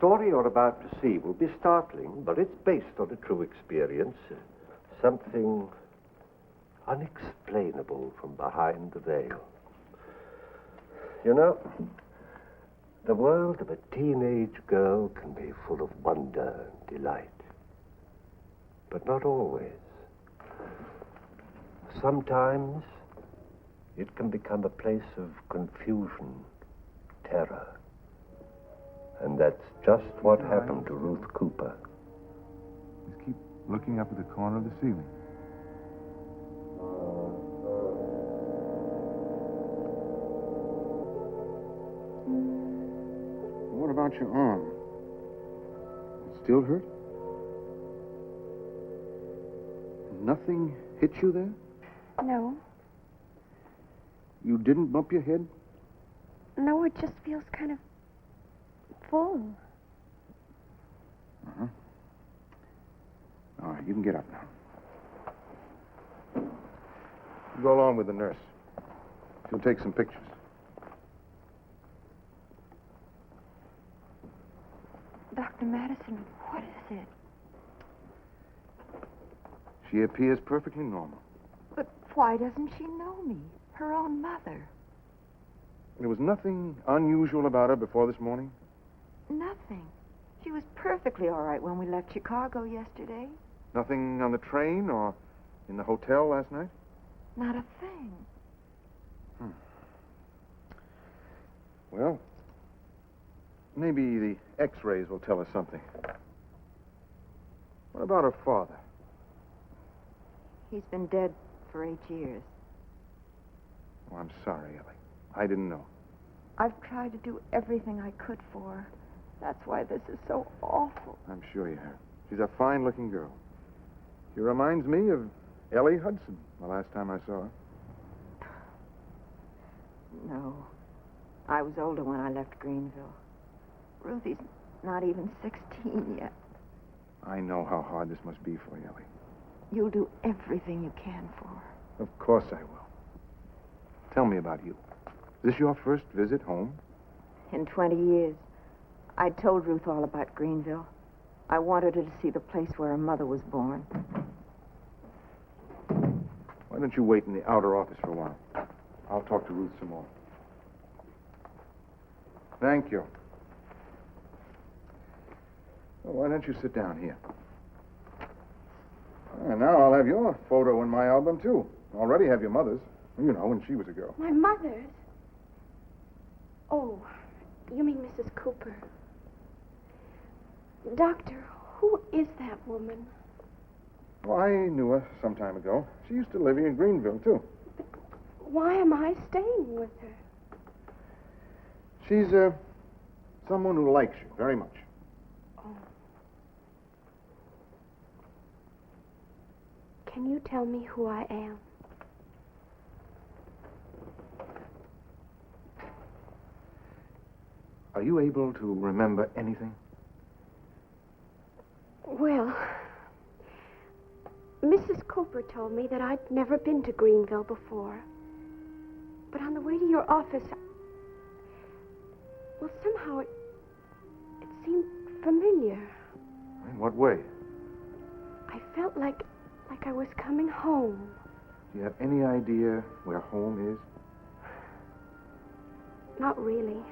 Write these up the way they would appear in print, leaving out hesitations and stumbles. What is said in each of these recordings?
story you're about to see will be startling, but it's based on a true experience. Something unexplainable from behind the veil. You know, the world of a teenage girl can be full of wonder and delight. But not always. Sometimes it can become a place of confusion, terror. And that's just what happened to Ruth Cooper. Just keep looking up at the corner of the ceiling. What about your arm? It still hurt? Nothing hit you there? No. You didn't bump your head? No, it just feels kind of full. Uh-huh. All right, you can get up now. You go along with the nurse. She'll take some pictures. Dr. Madison, what is it? She appears perfectly normal. But why doesn't she know me? Her own mother. There was nothing unusual about her before this morning? Nothing. She was perfectly all right when we left Chicago yesterday. Nothing on the train or in the hotel last night? Not a thing. Well, maybe the X-rays will tell us something. What about her father? He's been dead for 8 years. Oh, I'm sorry, Ellie. I didn't know. I've tried to do everything I could for her. That's why this is so awful. I'm sure you have. She's a fine-looking girl. She reminds me of Ellie Hudson, the last time I saw her. No. I was older when I left Greenville. Ruthie's not even 16 yet. I know how hard this must be for you, Ellie. You'll do everything you can for her. Of course I will. Tell me about you. Is this your first visit home? In 20 years, I told Ruth all about Greenville. I wanted her to see the place where her mother was born. Why don't you wait in the outer office for a while? I'll talk to Ruth some more. Thank you. Well, why don't you sit down here? And now I'll have your photo in my album, too. I already have your mother's. You know, when she was a girl. My mother's? Oh, you mean Mrs. Cooper. Doctor, who is that woman? Well, I knew her some time ago. She used to live in Greenville, too. But why am I staying with her? She's, someone who likes you very much. Oh. Can you tell me who I am? Are you able to remember anything? Well, Mrs. Cooper told me that I'd never been to Greenville before. But on the way to your office, well, somehow it seemed familiar. In what way? I felt like I was coming home. Do you have any idea where home is? Not really.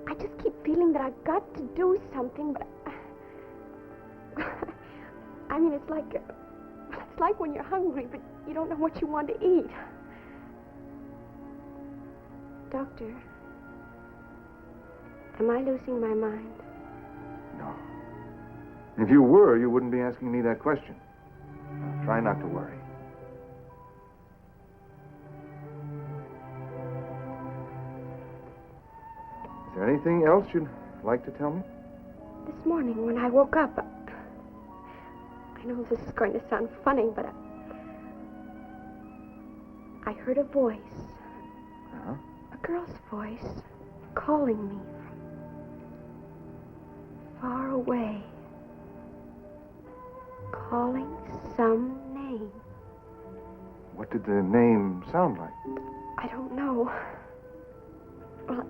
I just keep feeling that I've got to do something, but I mean, it's like when you're hungry, but you don't know what you want to eat. Doctor, am I losing my mind? No. If you were, you wouldn't be asking me that question. Now, try not to worry. Is there anything else you'd like to tell me? This morning when I woke up, I know this is going to sound funny, but I heard a voice. Uh-huh. A girl's voice calling me from far away. Calling some name. What did the name sound like? I don't know. Well,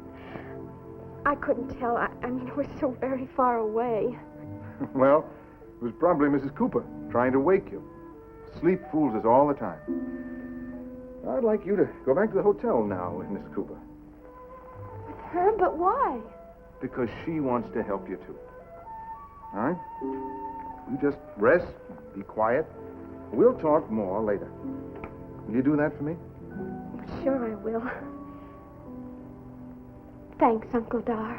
I couldn't tell. I mean, we're so very far away. Well, it was probably Mrs. Cooper trying to wake you. Sleep fools us all the time. I'd like you to go back to the hotel now with Mrs. Cooper. With her? But why? Because she wants to help you, too. All right? You just rest, be quiet. We'll talk more later. Will you do that for me? Sure I will. Thanks, Uncle Dar.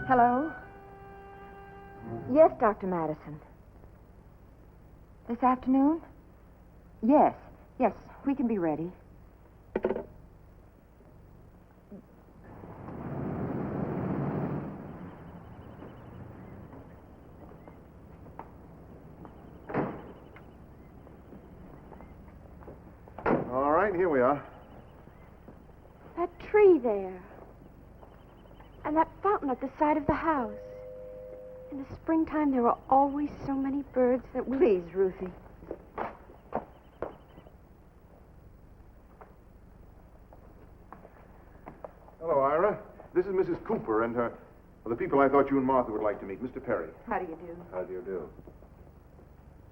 Hello? Yes, Dr. Madison. This afternoon? Yes, we can be ready. All right, here we are. That tree there. And that fountain at the side of the house. In the springtime, there are always so many birds that we... Please, Ruthie. Hello, Ira. This is Mrs. Cooper and the people I thought you and Martha would like to meet. Mr. Perry. How do you do? How do you do?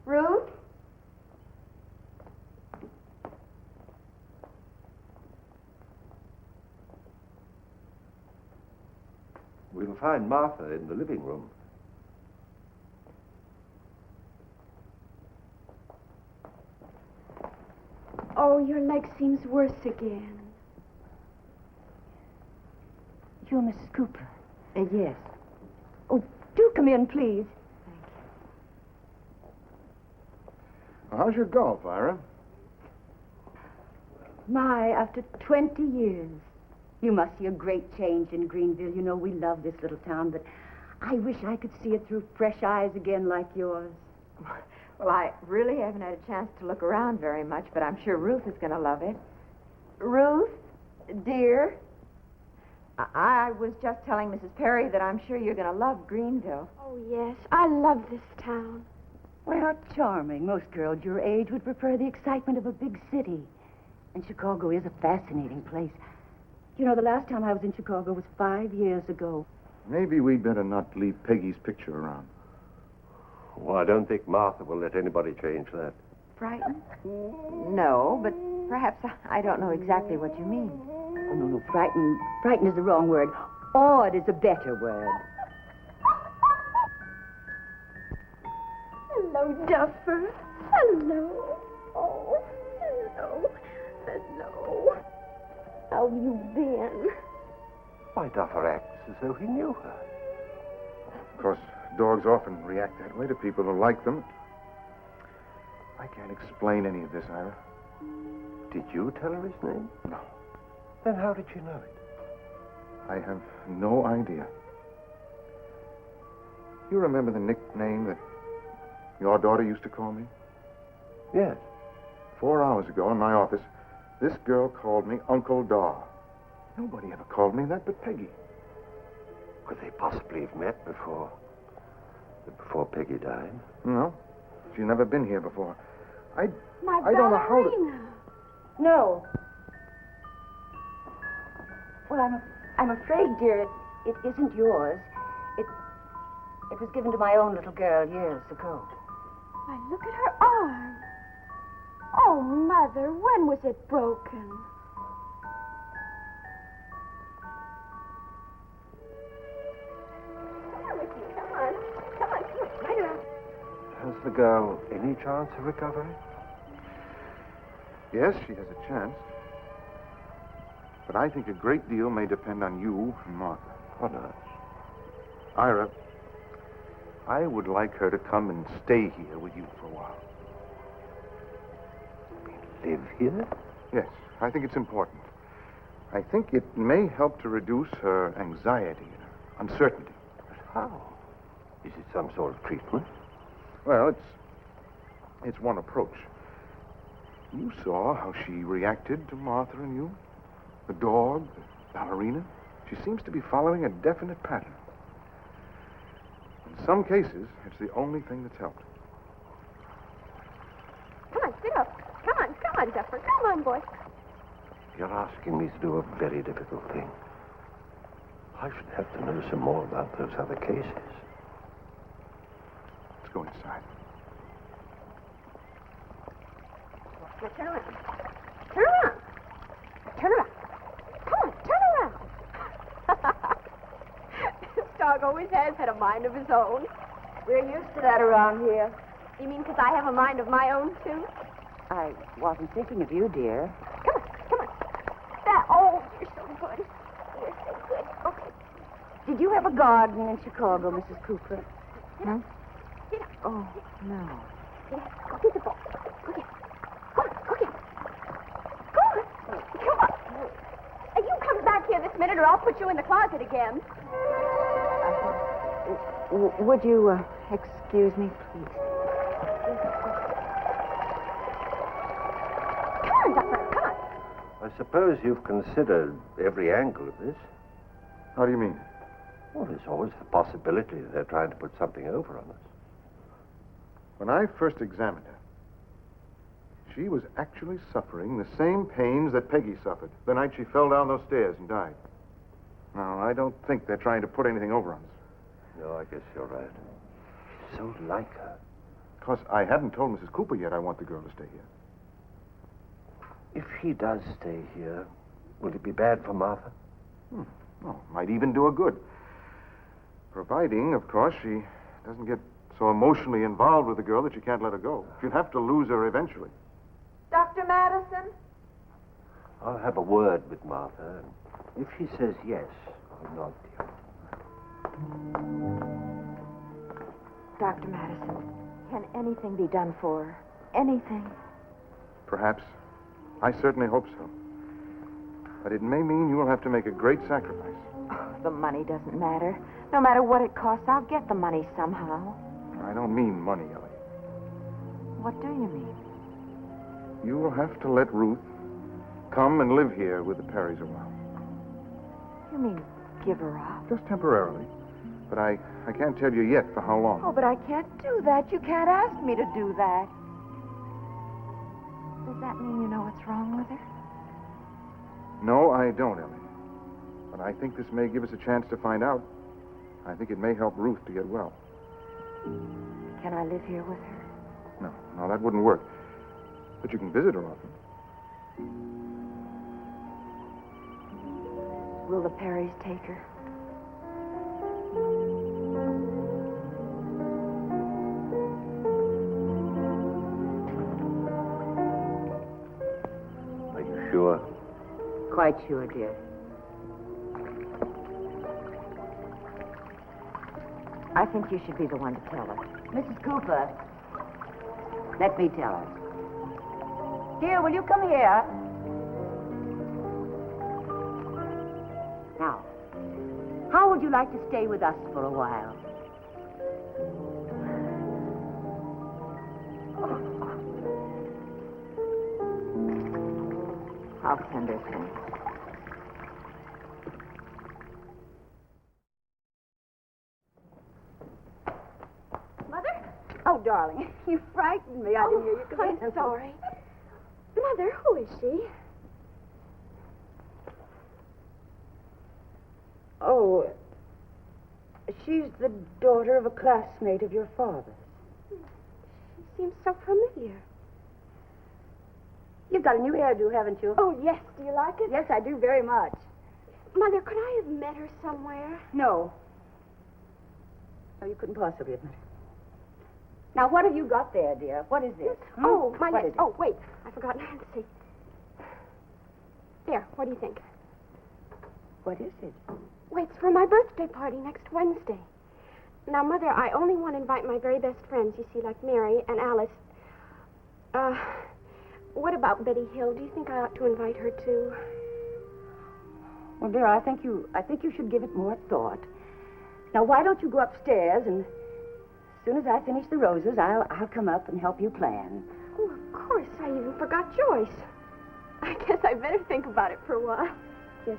Ruth? We'll find Martha in the living room. Oh, your leg seems worse again. You're Mrs. Cooper? Yes. Oh, do come in, please. Well, how's your golf, Ira? My, after 20 years. You must see a great change in Greenville. You know, we love this little town, but I wish I could see it through fresh eyes again like yours. Well, I really haven't had a chance to look around very much, but I'm sure Ruth is going to love it. Ruth, dear, I was just telling Mrs. Perry that I'm sure you're going to love Greenville. Oh, yes. I love this town. Why, how charming. Most girls your age would prefer the excitement of a big city. And Chicago is a fascinating place. You know, the last time I was in Chicago was 5 years ago. Maybe we'd better not leave Peggy's picture around. Well, I don't think Martha will let anybody change that. Frightened? No, but perhaps I don't know exactly what you mean. Oh, no, frightened. Frightened is the wrong word. Awed is a better word. Hello, Duffer. Hello. Oh, hello. Hello. How have you been? Why, Duffer acts as though he knew her. Of course, dogs often react that way to people who like them. I can't explain any of this, Ira. Did you tell her his name? No. Then how did you know it? I have no idea. You remember the nickname that your daughter used to call me? Yes. 4 hours ago in my office, this girl called me Uncle Dar. Nobody ever called me that but Peggy. Could they possibly have met before Peggy died? No. She's never been here before. I ballerina. don't know how to... No. Well, I'm afraid, dear, it isn't yours. It was given to my own little girl years ago. Why, look at her arm. Oh, Mother, when was it broken? Come on, right around. Has the girl any chance of recovery? Yes, she has a chance. But I think a great deal may depend on you and Martha. What not? Ira, I would like her to come and stay here with you for a while. Live here? Yes, I think it's important. I think it may help to reduce her anxiety and her uncertainty. But how? Is it some sort of treatment? Well, it's one approach. You saw how she reacted to Martha and you. The dog, the ballerina. She seems to be following a definite pattern. In some cases, it's the only thing that's helped. on, Zephyr. Come on, boy. You're asking me to do a very difficult thing. I should have to know some more about those other cases. Let's go inside. Now, turn around. Turn around. Turn around. Come on, turn around. This dog always has had a mind of his own. We're used to that around here. You mean because I have a mind of my own, too? I wasn't thinking of you, dear. Come on, come on. Oh, you're so good. You're so good. Okay. Did you have a garden in Chicago, Mrs. Cooper? Huh? Get up. Oh, no. Get up. Go get the ball. Go get it. Come on, go get it. Come on. You come back here this minute or I'll put you in the closet again. Would you excuse me, please? Come on, Zephyr, come on. I suppose you've considered every angle of this. How do you mean? Well, there's always the possibility that they're trying to put something over on us. When I first examined her, she was actually suffering the same pains that Peggy suffered the night she fell down those stairs and died. Now, I don't think they're trying to put anything over on us. No, I guess you're right. She's so like her. Because I haven't told Mrs. Cooper yet I want the girl to stay here. If she does stay here, will it be bad for Martha? Well, might even do her good. Providing, of course, she doesn't get so emotionally involved with the girl that she can't let her go. She'll have to lose her eventually. Dr. Madison? I'll have a word with Martha. If she says yes, I'll nod to you. Dr. Madison, can anything be done for her? Anything? Perhaps. I certainly hope so. But it may mean you will have to make a great sacrifice. Oh, the money doesn't matter. No matter what it costs, I'll get the money somehow. I don't mean money, Ellie. What do you mean? You will have to let Ruth come and live here with the Perrys a while. You mean give her up? Just temporarily. But I can't tell you yet for how long. Oh, but I can't do that. You can't ask me to do that. Does that mean you know what's wrong with her? No, I don't, Ellie. But I think this may give us a chance to find out. I think it may help Ruth to get well. Can I live here with her? No, that wouldn't work. But you can visit her often. Will the Perrys take her? Are you sure? Quite sure, dear. I think you should be the one to tell her. Mrs. Cooper, let me tell her. Dear, will you come here? Now, how would you like to stay with us for a while? I'll send her things. Mother? Oh, darling, you frightened me. I didn't hear you come in. I'm sorry. Mother, who is she? Oh, she's the daughter of a classmate of your father's. She seems so familiar. You've got a new hairdo, haven't you? Oh, yes. Do you like it? Yes, I do very much. Mother, could I have met her somewhere? No. No, you couldn't possibly have met her. Now, what have you got there, dear? What is this? Oh, my What list. is it? Oh, wait. I forgot Nancy. There, what do you think? What is it? Wait, it's for my birthday party next Wednesday. Now, Mother, I only want to invite my very best friends, you see, like Mary and Alice. What about Betty Hill? Do you think I ought to invite her, too? Well, dear, I think you should give it more thought. Now, why don't you go upstairs, and as soon as I finish the roses, I'll come up and help you plan. Oh, of course. I even forgot Joyce. I guess I better think about it for a while. Yes.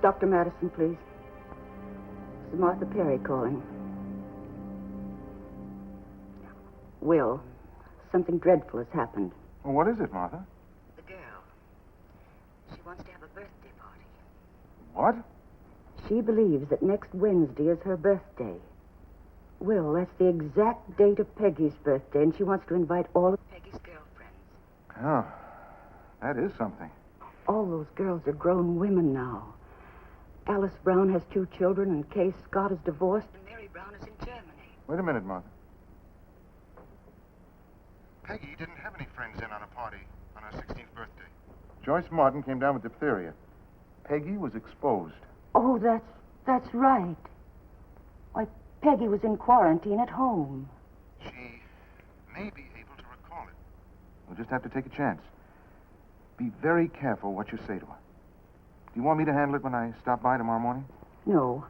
Dr. Madison, please. This is Martha Perry calling. Will, something dreadful has happened. Well, what is it, Martha? The girl. She wants to have a birthday party. What? She believes that next Wednesday is her birthday. Will, that's the exact date of Peggy's birthday, and she wants to invite all of Peggy's girlfriends. Oh, that is something. All those girls are grown women now. Alice Brown has 2 children, and Kay Scott is divorced, and Mary Brown is in Germany. Wait a minute, Martha. Peggy didn't have any friends in on a party on her 16th birthday. Joyce Martin came down with diphtheria. Peggy was exposed. Oh, that's right. Why, Peggy was in quarantine at home. She may be able to recall it. We'll just have to take a chance. Be very careful what you say to her. Do you want me to handle it when I stop by tomorrow morning? No,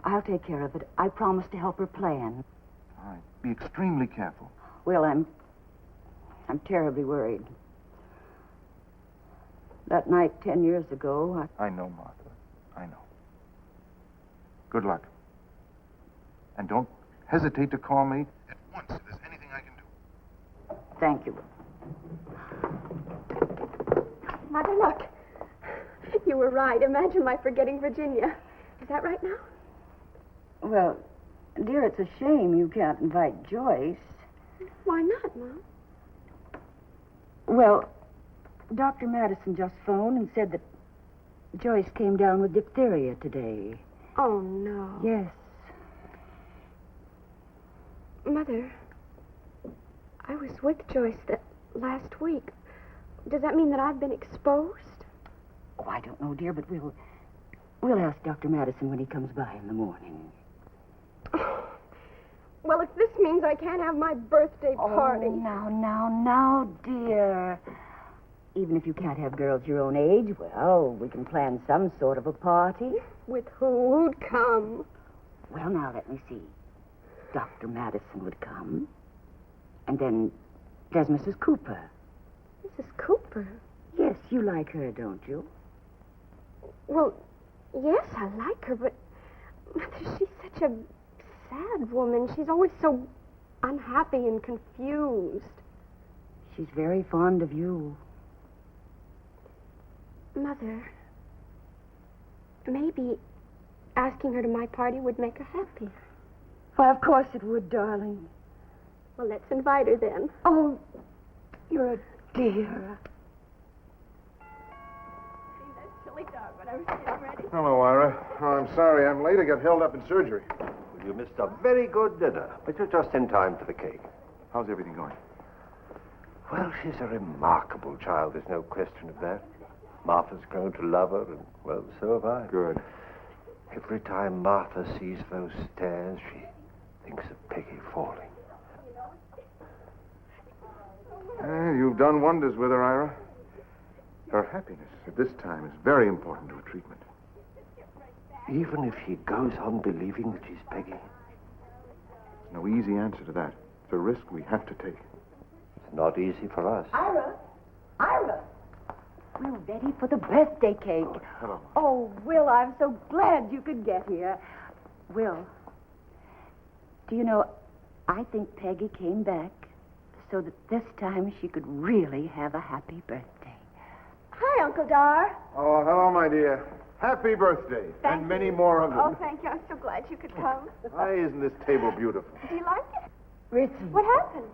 I'll take care of it. I promise to help her plan. All right. Be extremely careful. Well, I'm terribly worried. That night 10 years ago, I know, Martha. I know. Good luck. And don't hesitate to call me at once if there's anything I can do. Thank you. Mother, look. You were right. Imagine my forgetting Virginia. Is that right now? Well, dear, it's a shame you can't invite Joyce. Why not, Mom? Well, Dr. Madison just phoned and said that Joyce came down with diphtheria today. Oh, no. Yes. Mother, I was with Joyce that last week. Does that mean that I've been exposed? Oh, I don't know, dear, but we'll ask Dr. Madison when he comes by in the morning. Well, if this means I can't have my birthday party. Oh, now, dear. Even if you can't have girls your own age, well, we can plan some sort of a party. With who'd come? Well, now, let me see. Dr. Madison would come. And then there's Mrs. Cooper. Mrs. Cooper? Yes, you like her, don't you? Well, yes, I like her, but Mother, she's such a sad woman. She's always so unhappy and confused. She's very fond of you. Mother, maybe asking her to my party would make her happier. Why, of course it would, darling. Well, let's invite her then. Oh, you're a dear. See that silly dog when I was getting ready? Hello, Ira. Oh, I'm sorry I'm late. I got held up in surgery. You missed a very good dinner, but you're just in time for the cake. How's everything going? Well, she's a remarkable child, there's no question of that. Martha's grown to love her, and, well, so have I. Good. Every time Martha sees those stairs, she thinks of Peggy falling. You've done wonders with her, Ira. Her happiness at this time is very important to her treatment. Even if he goes on believing that she's Peggy, There's no easy answer to that. It's a risk we have to take. it's not easy for us. Ira! We're ready for the birthday cake. Hello. Oh, Will, I'm so glad you could get here. Will, do you know, I think Peggy came back so that this time she could really have a happy birthday. Hi, Uncle Dar. Oh, hello, my dear. Happy birthday. Thank and many more of them. Oh, thank you. I'm so glad you could come. Why isn't this table beautiful? Do you like it? Ritzy. What happened?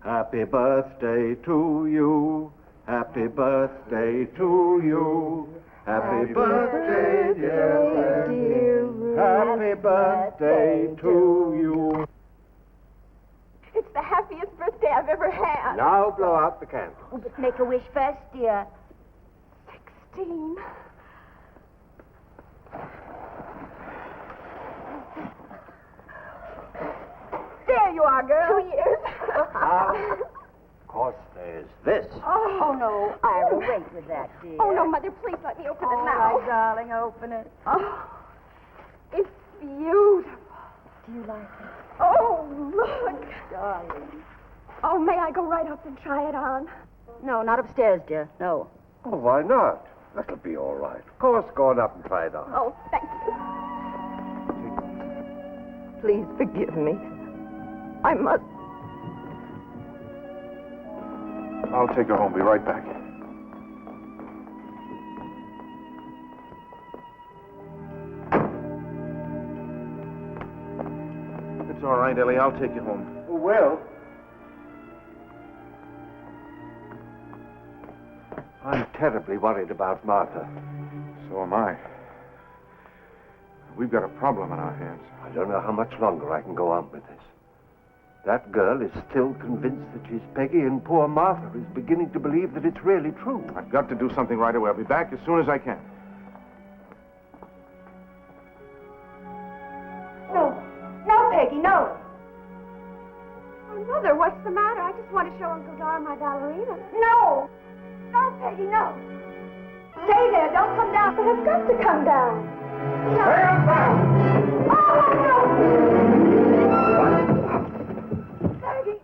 Happy birthday to you. Happy birthday to you. Happy birthday, dear Ruth. Happy birthday to you. It's the happiest birthday I've ever had. Now blow out the candle. Oh, but make a wish first, dear. 16. There you are, girl. 2 years. Of course, there's this. Oh, no, Ira, wait with that, dear. Oh, no, Mother, please let me open it All now. right, darling, open it. Oh, it's beautiful. Do you like it? Oh, look. Darling. Oh, may I go right up and try it on? No, not upstairs, dear. No. Oh, why not? That'll be all right. Of course, go on up and try it on. Oh, thank you. Please forgive me. I must. I'll take her home. Be right back. It's all right, Ellie. I'll take you home. Well, I'm terribly worried about Martha. So am I. We've got a problem on our hands. I don't know how much longer I can go on with this. That girl is still convinced that she's Peggy, and poor Martha is beginning to believe that it's really true. I've got to do something right away. I'll be back as soon as I can. No, Peggy, no. Oh, Mother, what's the matter? I just want to show Uncle Dar my ballerina. No! No, Peggy, no. Stay there. Don't come down. But I've got to come down. No. Oh, no! Peggy.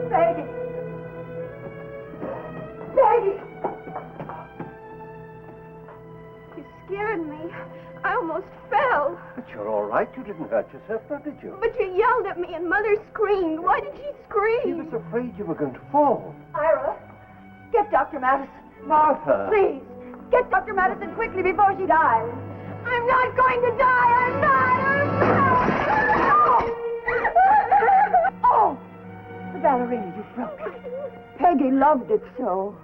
Peggy. Peggy. You scared me. I almost fell. But you're all right. You didn't hurt yourself, now, did you? But you yelled at me and Mother screamed. Why did she She scream? was afraid you were going to fall. Ira, get Dr. Madison. Martha! Please, get Dr. Madison quickly before she dies. I'm not going to die. I'm not. Oh, the ballerina you broke. Peggy loved it so.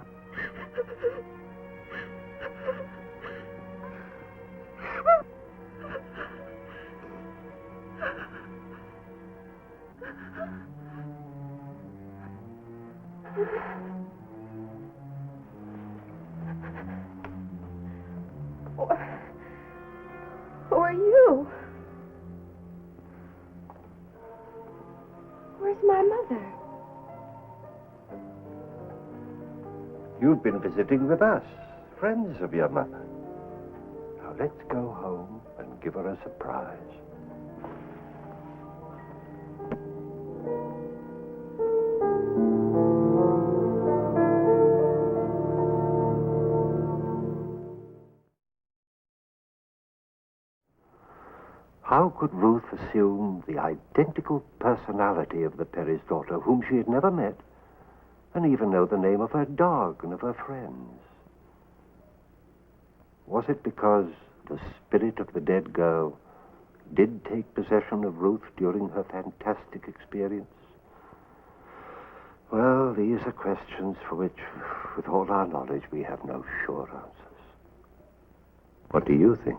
Who are you? Where's my mother? You've been visiting with us, friends of your mother. Now let's go home and give her a surprise. How could Ruth assume the identical personality of the Perry's daughter, whom she had never met, and even know the name of her dog and of her friends? Was it because the spirit of the dead girl did take possession of Ruth during her fantastic experience? Well, these are questions for which, with all our knowledge, we have no sure answers. What do you think?